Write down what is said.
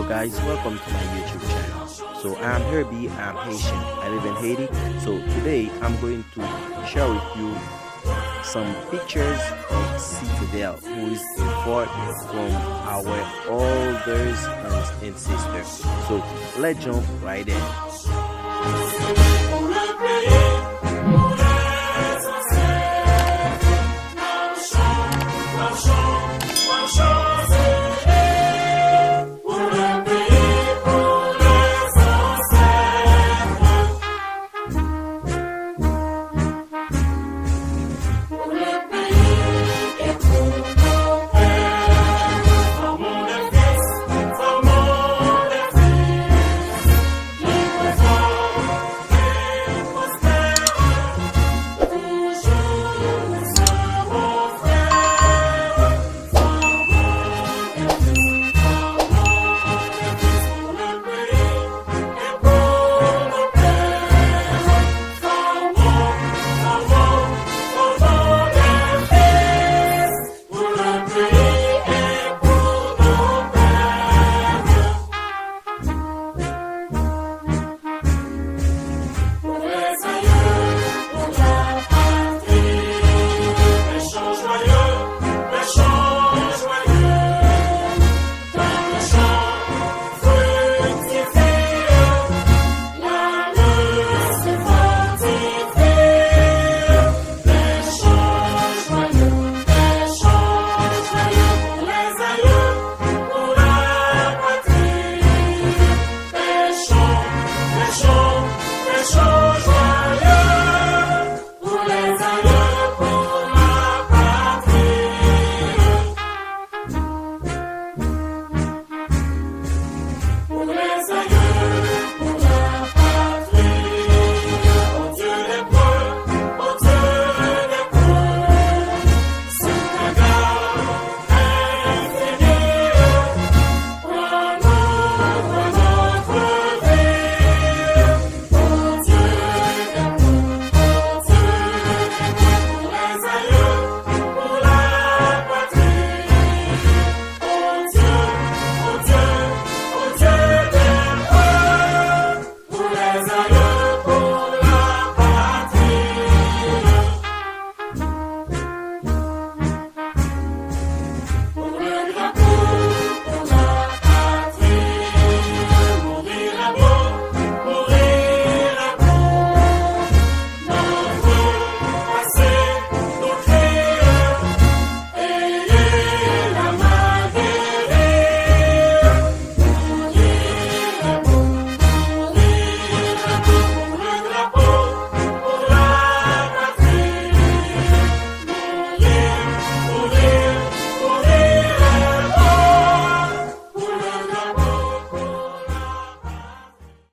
guys, welcome to my YouTube channel. So I'm Herbie, I'm Haitian, I live in Haiti. So today I'm going to share with you some pictures of citadel, who is a fort from our elders and sisters. So let's jump right in.